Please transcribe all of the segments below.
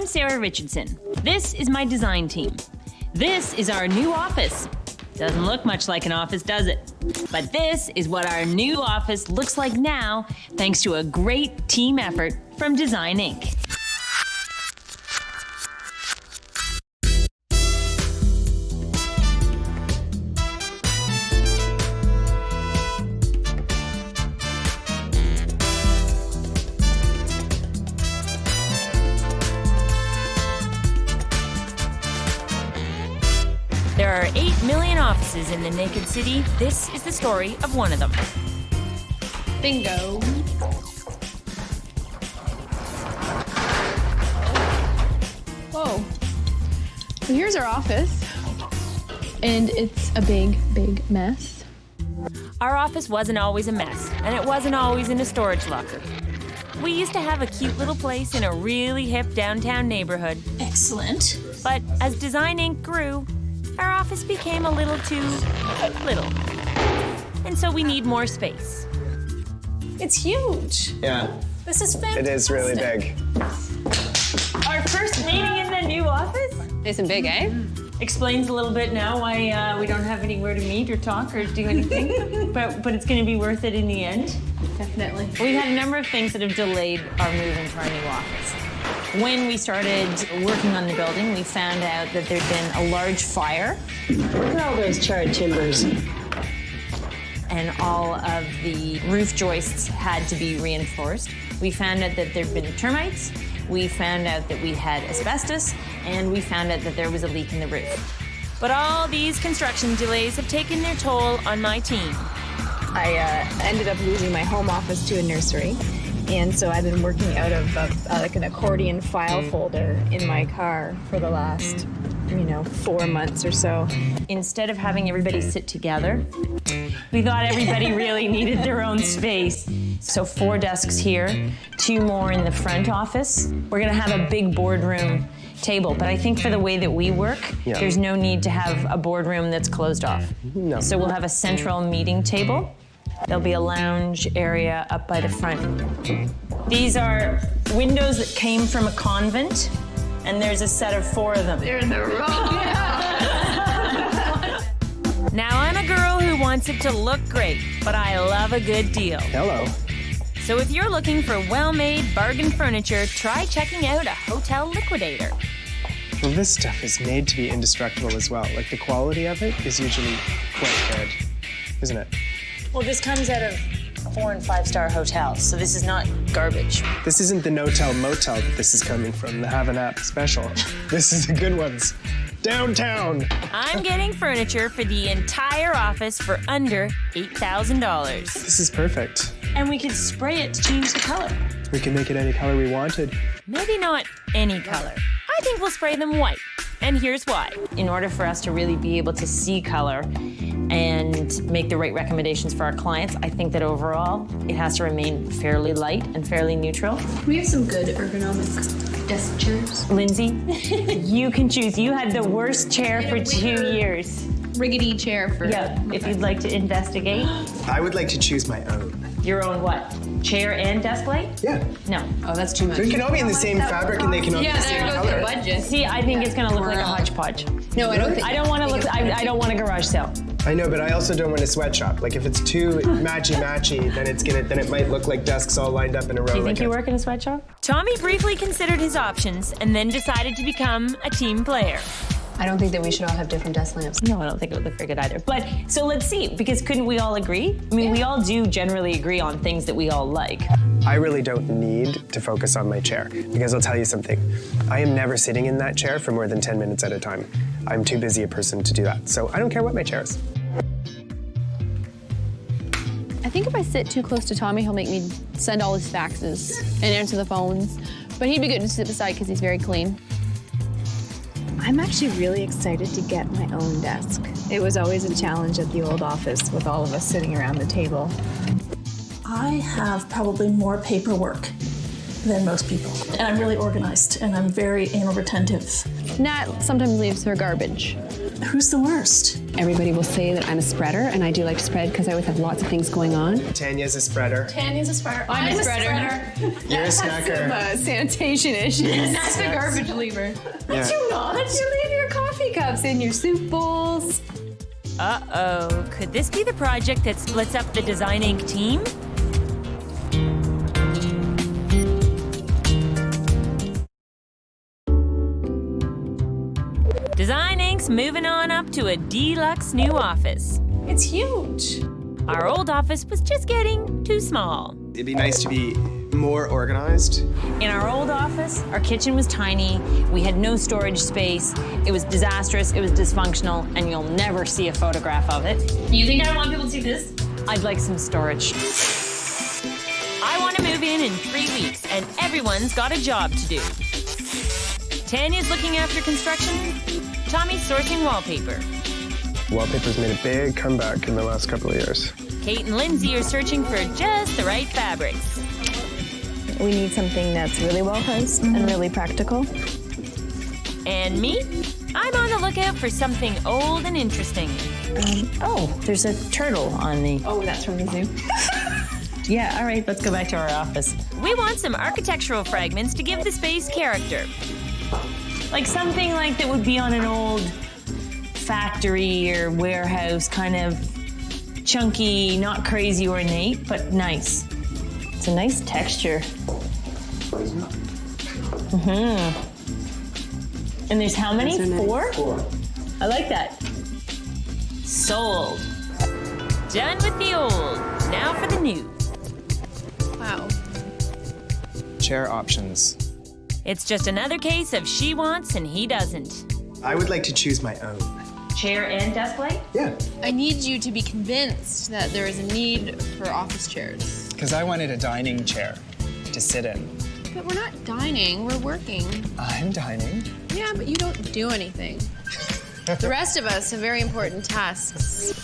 I'm Sarah Richardson. This is my design team. This is our new office. Doesn't look much like an office, does it? But this is what our new office looks like now, thanks to a great team effort from Design Inc. There are 8 million offices in the naked city. This is the story of one of them. Bingo. Whoa. So here's our office. And it's a big, big mess. Our office wasn't always a mess, and it wasn't always in a storage locker. We used to have a cute little place in a really hip downtown neighborhood. Excellent. But as Design Inc. grew, our office became a little too little. And so we need more space. It's huge. Yeah, This is fantastic. it is really big. Our first meeting in the new office Isn't big, eh? explains a little bit now why we don't have anywhere to meet or talk or do anything. but it's going to be worth it in the end. Definitely. We've had a number of things that have delayed our move into our new office. When we started working on the building, we found out that there'd been a large fire. Look at all those charred timbers. And all of the roof joists had to be reinforced. We found out that there'd been termites. We found out that we had asbestos, and we found out that there was a leak in the roof. But all these construction delays have taken their toll on my team. I ended up losing my home office to a nursery. And so I've been working out of like an accordion file folder in my car for the last, 4 months or so. Instead of having everybody sit together, we thought everybody really needed their own space. So 4 desks here, 2 more in the front office. We're gonna have a big boardroom table, but I think for the way that we work, there's no need to have a boardroom that's closed off. No. So we'll have a central meeting table. There'll be a lounge area up by the front. These are windows that came from a convent, and there's a set of 4 of them. They're in the wrong. Now, I'm a girl who wants it to look great, but I love a good deal. Hello. So if you're looking for well-made bargain furniture, try checking out a hotel liquidator. Well, this stuff is made to be indestructible as well. Like, the quality of it is usually quite good, isn't it? Well, this comes out of 4- and 5-star hotels, so this is not garbage. This isn't the no-tell motel that this is coming from, the Have an App special. This is the good ones. Downtown. I'm getting furniture for the entire office for under $8,000. This is perfect. And we could spray it to change the color. We can make it any color we wanted. Maybe not any color. I think we'll spray them white. And here's why. In order for us to really be able to see color and make the right recommendations for our clients, I think that overall it has to remain fairly light and fairly neutral. We have some good ergonomic desk chairs. Lindsay, you can choose. You had the worst chair for 2 years. Rickety chair for... Yeah, if you'd like to investigate. I would like to choose my own. Your own what? Chair and desk light? Yeah. No. Oh, that's too much. They can all be in the same fabric and they can all be the Yeah, same there goes color. your budget. See, I think it's gonna look like a hodgepodge. No, I don't think... I don't want to look. I don't want a garage sale. I know, but I also don't want a sweatshop. Like, if it's too matchy-matchy, then it might look like desks all lined up in a row. Do you think you work in a sweatshop? Tommy briefly considered his options and then decided to become a team player. I don't think that we should all have different desk lamps. No, I don't think it would look very good either. But, so let's see, because couldn't we all agree? I mean, we all do generally agree on things that we all like. I really don't need to focus on my chair, because I'll tell you something. I am never sitting in that chair for more than 10 minutes at a time. I'm too busy a person to do that, so I don't care what my chair is. I think if I sit too close to Tommy, he'll make me send all his faxes and answer the phones. But he'd be good to sit beside because he's very clean. I'm actually really excited to get my own desk. It was always a challenge at the old office with all of us sitting around the table. I have probably more paperwork than most people. And I'm really organized, and I'm very anal retentive. Nat sometimes leaves her garbage. Who's the worst? Everybody will say that I'm a spreader, and I do like to spread because I always have lots of things going on. Tanya's a spreader. Tanya's a spreader. I'm a spreader. You're a snacker. Sanitation issues. That's the garbage lever. Yeah. You not? You leave your coffee cups in your soup bowls. Uh-oh, could this be the project that splits up the Design Inc. team? Design Inc.'s moving on up to a deluxe new office. It's huge. Our old office was just getting too small. It'd be nice to be more organized. In our old office, our kitchen was tiny, we had no storage space, it was disastrous, it was dysfunctional, and you'll never see a photograph of it. You think I want people to see this? I'd like some storage. I want to move in 3 weeks, and everyone's got a job to do. Tanya's looking after construction. Tommy's sourcing wallpaper. Wallpaper's made a big comeback in the last couple of years. Kate and Lindsay are searching for just the right fabrics. We need something that's really well housed and really practical. And me? I'm on the lookout for something old and interesting. Oh, there's a turtle on the... Oh, that's from the zoo. Yeah, all right, let's go back to our office. We want some architectural fragments to give the space character. Like something like that would be on an old factory or warehouse, kind of chunky, not crazy ornate, but nice. It's a nice texture. And there's how many? Four? I like that. Sold. Done with the old. Now for the new. Wow. Chair options. It's just another case of she wants and he doesn't. I would like to choose my own. Chair and desk light? Yeah. I need you to be convinced that there is a need for office chairs. Because I wanted a dining chair to sit in. But we're not dining, we're working. I'm dining. Yeah, but you don't do anything. The rest of us have very important tasks.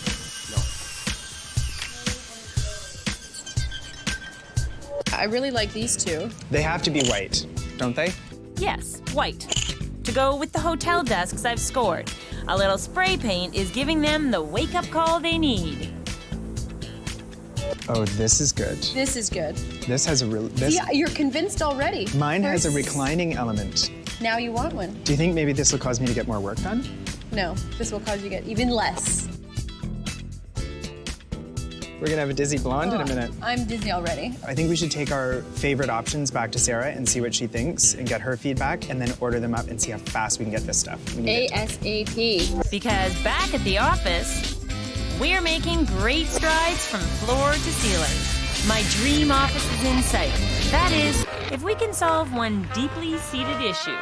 I really like these two. They have to be white, don't they? Yes, white. To go with the hotel desks I've scored. A little spray paint is giving them the wake-up call they need. Oh, this is good. This is good. This has a real... Yeah, you're convinced already. Mine has a First- reclining element. Now you want one. Do you think maybe this will cause me to get more work done? No, this will cause you to get even less. We're gonna have a dizzy blonde in a minute. I'm dizzy already. I think we should take our favorite options back to Sarah and see what she thinks and get her feedback and then order them up and see how fast we can get this stuff. We need it. ASAP. Because back at the office, we're making great strides from floor to ceiling. My dream office is in sight. That is, if we can solve one deeply seated issue.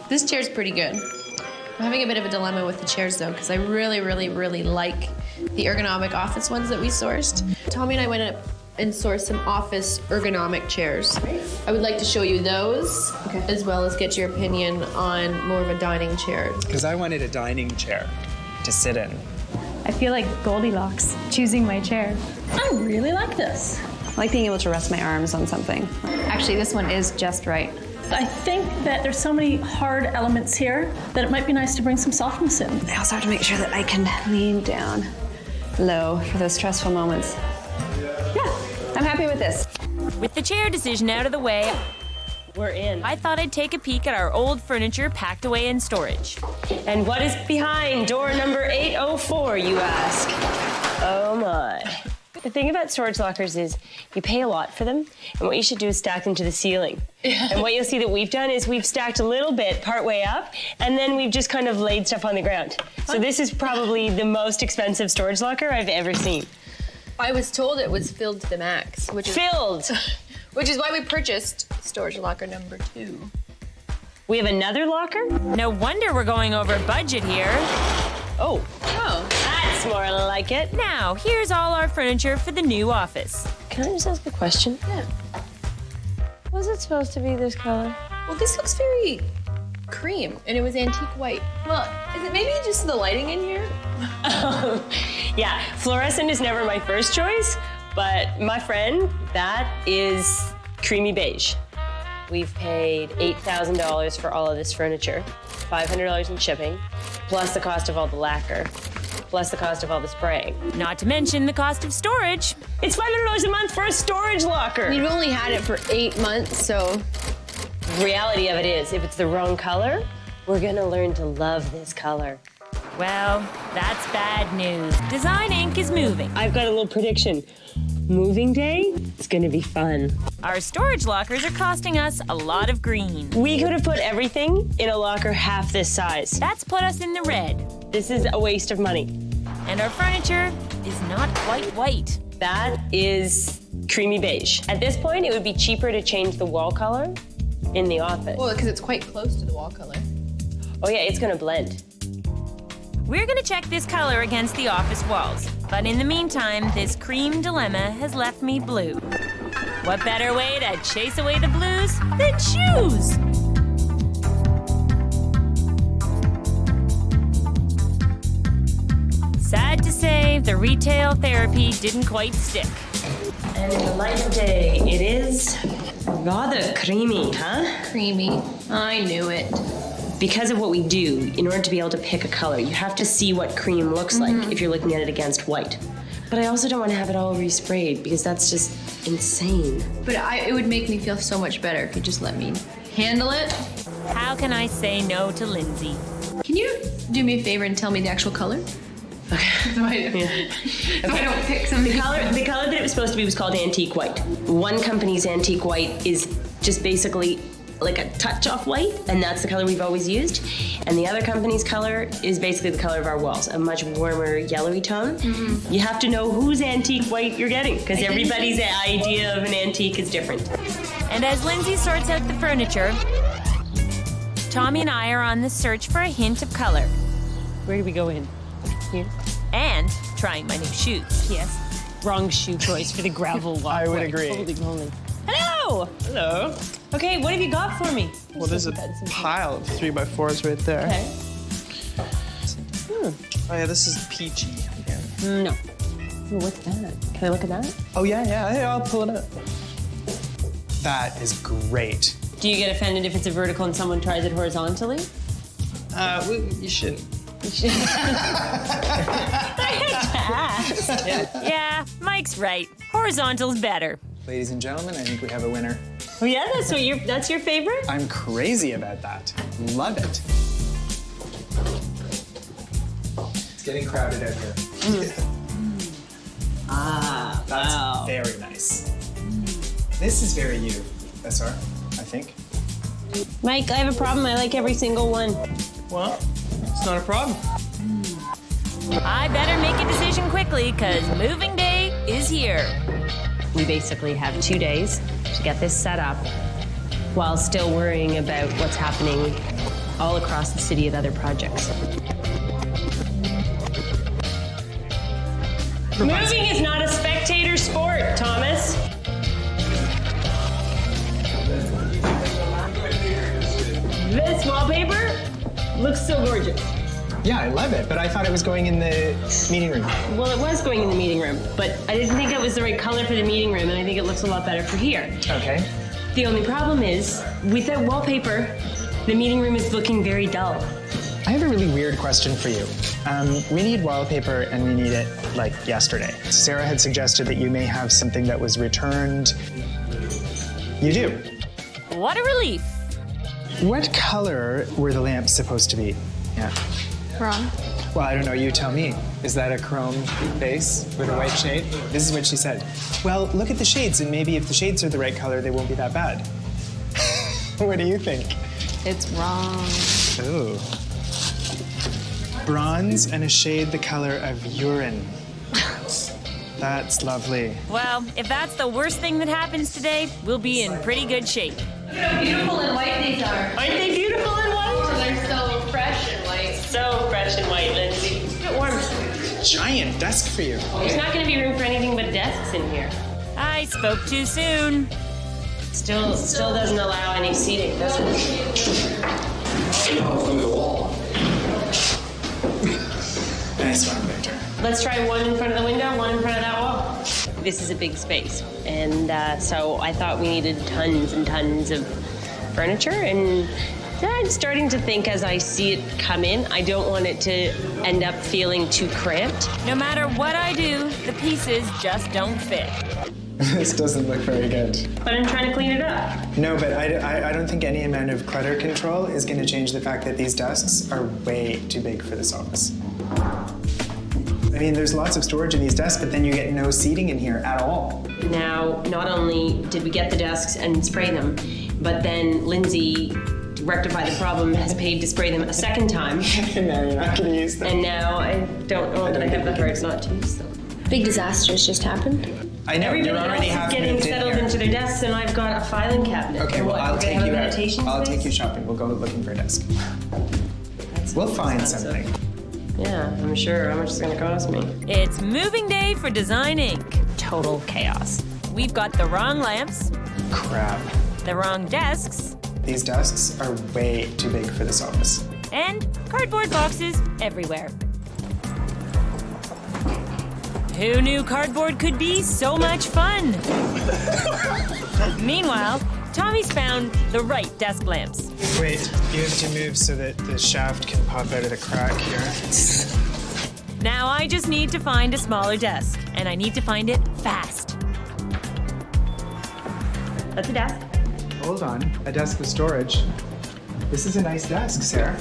This chair's pretty good. I'm having a bit of a dilemma with the chairs though, because I really, really, really like the ergonomic office ones that we sourced. Tommy and I went up and sourced some office ergonomic chairs. I would like to show you those, as well as get your opinion on more of a dining chair. Because I wanted a dining chair to sit in. I feel like Goldilocks choosing my chair. I really like this. I like being able to rest my arms on something. Actually, this one is just right. I think that there's so many hard elements here that it might be nice to bring some softness in. I also have to make sure that I can lean down low for those stressful moments. Yeah, I'm happy with this. With the chair decision out of the way, We're in. I thought I'd take a peek at our old furniture packed away in storage. And what is behind door number 804, you ask? Oh my. The thing about storage lockers is you pay a lot for them, and what you should do is stack them to the ceiling. And what you'll see that we've done is we've stacked a little bit part way up, and then we've just kind of laid stuff on the ground. So this is probably the most expensive storage locker I've ever seen. I was told it was filled to the max, which is Filled! which is why we purchased storage locker number 2. We have another locker? No wonder we're going over budget here. Oh, Oh. that's more like it. Now, here's all our furniture for the new office. Can I just ask a question? Yeah. Was it supposed to be this color? Well, this looks very cream, and it was antique white. Well, is it maybe just the lighting in here? Yeah, fluorescent is never my first choice, but my friend, that is creamy beige. We've paid $8,000 for all of this furniture. $500 in shipping, plus the cost of all the lacquer, plus the cost of all the spraying. Not to mention the cost of storage. It's $500 a month for a storage locker. You've only had it for 8 months, so. The reality of it is, if it's the wrong color, we're gonna learn to love this color. Well, that's bad news. Design Inc. is moving. I've got a little prediction. Moving day, it's gonna be fun. Our storage lockers are costing us a lot of green. We could have put everything in a locker half this size. That's put us in the red. This is a waste of money. And our furniture is not quite white. That is creamy beige. At this point, it would be cheaper to change the wall color in the office. Well, because it's quite close to the wall color. Oh yeah, it's gonna blend. We're gonna check this color against the office walls. But in the meantime, this cream dilemma has left me blue. What better way to chase away the blues than shoes? Sad to say, the retail therapy didn't quite stick. And in the light of day, it is rather creamy, huh? Creamy. I knew it. Because of what we do, in order to be able to pick a color, you have to see what cream looks like if you're looking at it against white. But I also don't want to have it all resprayed because that's just insane. But it would make me feel so much better if you just let me handle it. How can I say no to Lindsay? Can you do me a favor and tell me the actual color? So I don't pick something. The color that it was supposed to be was called antique white. One company's antique white is just basically like a touch off white, and that's the color we've always used. And the other company's color is basically the color of our walls, a much warmer yellowy tone. You have to know whose antique white you're getting, because everybody's idea of an antique is different. And as Lindsay sorts out the furniture, Tommy and I are on the search for a hint of color. Where do we go in? Here? And trying my new shoes. Yes. Wrong shoe choice for the gravel walkway. I would agree. Holy moly. Hello! Hello. Okay, what have you got for me? Well, there's a pile of 3x4s right there. Okay. Oh yeah, this is peachy again. No. What's that? Can I look at that? Oh yeah, I'll pull it up. That is great. Do you get offended if it's a vertical and someone tries it horizontally? You shouldn't. Yeah, Mike's right. Horizontal's better. Ladies and gentlemen, I think we have a winner. Oh yeah, that's your favorite? I'm crazy about that. Love it. It's getting crowded out here. That's very nice. This is very you, SR, I think. Mike, I have a problem. I like every single one. Well, it's not a problem. I better make a decision quickly, because moving day is here. We basically have 2 days to get this set up while still worrying about what's happening all across the city at other projects. Moving is not a spectator sport, Thomas. This wallpaper looks so gorgeous. Yeah, I love it, but I thought it was going in the meeting room. Well, it was going in the meeting room, but I didn't think it was the right color for the meeting room, and I think it looks a lot better for here. Okay. The only problem is, with that wallpaper, the meeting room is looking very dull. I have a really weird question for you. We need wallpaper and we need it like yesterday. Sarah had suggested that you may have something that was returned. You do. What a relief. What color were the lamps supposed to be? Yeah. Wrong. Well, I don't know, you tell me. Is that a chrome base with a white shade? This is what she said. Well, look at the shades, and maybe if the shades are the right color, they won't be that bad. What do you think? It's wrong. Ooh. Bronze and a shade the color of urine. That's lovely. Well, if that's the worst thing that happens today, we'll be in pretty good shape. Look how beautiful and white these are. Aren't they beautiful and white? So they're so fresh and white. So fresh and white, Lindsay. Get warm. Giant desk for you. There's not going to be room for anything but desks in here. I spoke too soon. Still doesn't allow any seating, does it? Nice one, Victor. Let's try one in front of the window, one in front of that wall. This is a big space, and so I thought we needed tons and tons of furniture, and I'm starting to think as I see it come in, I don't want it to end up feeling too cramped. No matter what I do, the pieces just don't fit. This doesn't look very good. But I'm trying to clean it up. No, but I don't think any amount of clutter control is going to change the fact that these desks are way too big for this office. I mean, there's lots of storage in these desks, but then you get no seating in here at all. Now, not only did we get the desks and spray them, but then Lindsay, to rectify the problem, has paid to spray them a second time. And now you're not going to use them. And now I don't know that I have the heart not to use them. Big disasters just happened. I know, Everybody you're already else half is getting moved in settled here. into their desks, and I've got a filing cabinet. Okay, And well, what, I'll we're take gonna you have a out. meditation I'll space? take you shopping. We'll go looking for a desk. We'll find something. Yeah, I'm sure. How much is it going to cost me? It's moving day for Design Inc. Total chaos. We've got the wrong lamps, Crap. the wrong desks, These desks are way too big for this office. and cardboard boxes everywhere. Who knew cardboard could be so much fun? Meanwhile, Tommy's found the right desk lamps. Wait, you have to move so that the shaft can pop out of the crack here. Now I just need to find a smaller desk, and I need to find it fast. That's a desk. Hold on, a desk with storage. This is a nice desk, Sarah.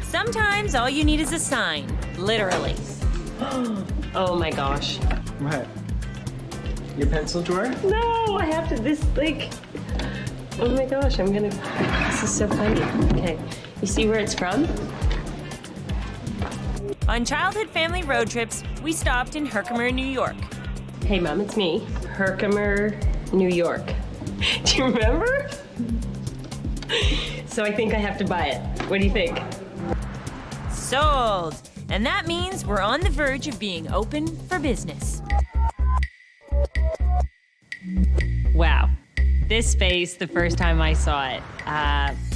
Sometimes all you need is a sign, literally. Oh my gosh. What? Your pencil drawer? No, I have to, oh my gosh, this is so funny. Okay, you see where it's from? On childhood family road trips, we stopped in Herkimer, New York. Hey Mom, it's me. Herkimer, New York. Do you remember? So I think I have to buy it. What do you think? Sold! And that means we're on the verge of being open for business. Wow. This space, the first time I saw it,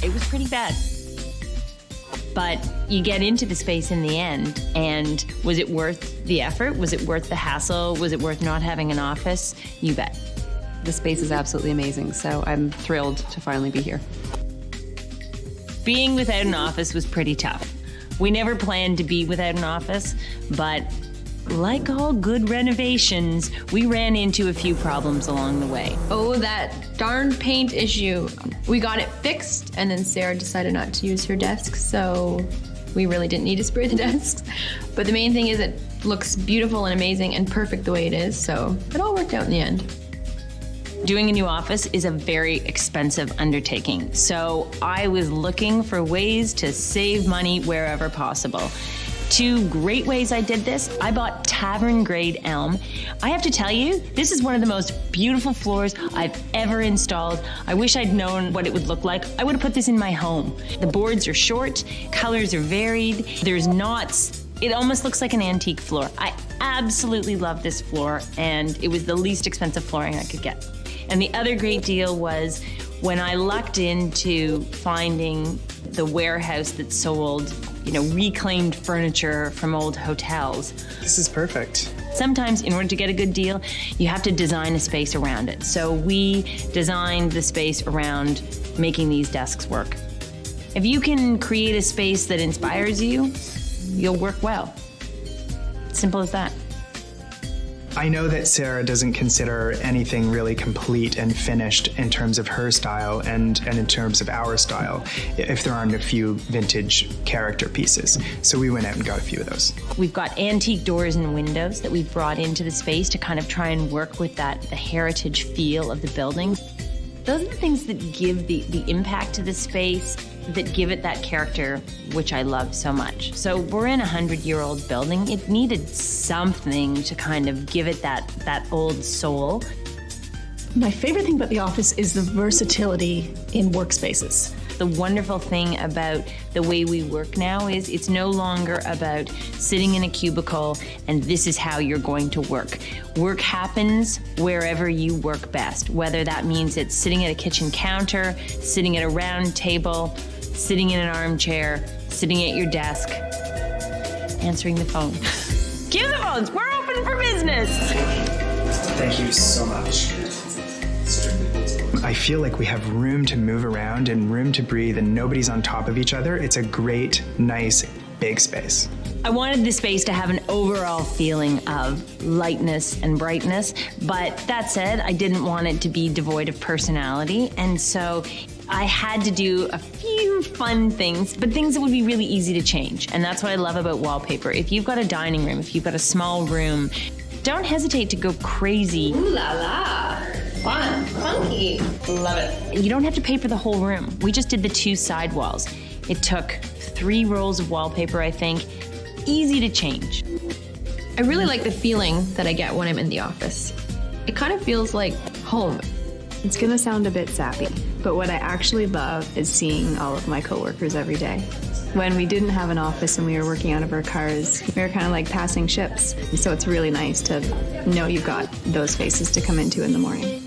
it was pretty bad. But you get into the space in the end, and was it worth the effort? Was it worth the hassle? Was it worth not having an office? You bet. The space is absolutely amazing, so I'm thrilled to finally be here. Being without an office was pretty tough. We never planned to be without an office, but like all good renovations, we ran into a few problems along the way. Oh, that darn paint issue. We got it fixed, and then Sarah decided not to use her desk, so we really didn't need to spray the desks. But the main thing is it looks beautiful and amazing and perfect the way it is, so it all worked out in the end. Doing a new office is a very expensive undertaking, so I was looking for ways to save money wherever possible. Two great ways I did this. I bought tavern grade elm. I have to tell you, this is one of the most beautiful floors I've ever installed. I wish I'd known what it would look like. I would have put this in my home. The boards are short, colors are varied, there's knots. It almost looks like an antique floor. I absolutely love this floor, and it was the least expensive flooring I could get. And the other great deal was when I lucked into finding the warehouse that sold, reclaimed furniture from old hotels. This is perfect. Sometimes in order to get a good deal, you have to design a space around it. So we designed the space around making these desks work. If you can create a space that inspires you, you'll work well. Simple as that. I know that Sarah doesn't consider anything really complete and finished in terms of her style and in terms of our style, if there aren't a few vintage character pieces. So we went out and got a few of those. We've got antique doors and windows that we've brought into the space to kind of try and work with the heritage feel of the building. Those are the things that give the impact to the space, that give it that character, which I love so much. So we're in a 100-year-old building. It needed something to kind of give it that old soul. My favorite thing about the office is the versatility in workspaces. The wonderful thing about the way we work now is it's no longer about sitting in a cubicle and this is how you're going to work. Work happens wherever you work best, whether that means it's sitting at a kitchen counter, sitting at a round table, sitting in an armchair, sitting at your desk, answering the phone. Cue the phones, we're open for business. Thank you so much. I feel like we have room to move around and room to breathe, and nobody's on top of each other. It's a great, nice, big space. I wanted the space to have an overall feeling of lightness and brightness, but that said, I didn't want it to be devoid of personality, and so I had to do a few fun things, but things that would be really easy to change, and that's what I love about wallpaper. If you've got a dining room, if you've got a small room, don't hesitate to go crazy. Ooh la la. Fun. Funky. Love it. You don't have to pay for the whole room. We just did the 2 side walls. It took 3 rolls of wallpaper, I think. Easy to change. I really like the feeling that I get when I'm in the office. It kind of feels like home. It's gonna sound a bit sappy, but what I actually love is seeing all of my coworkers every day. When we didn't have an office and we were working out of our cars, we were kind of like passing ships. So it's really nice to know you've got those faces to come into in the morning.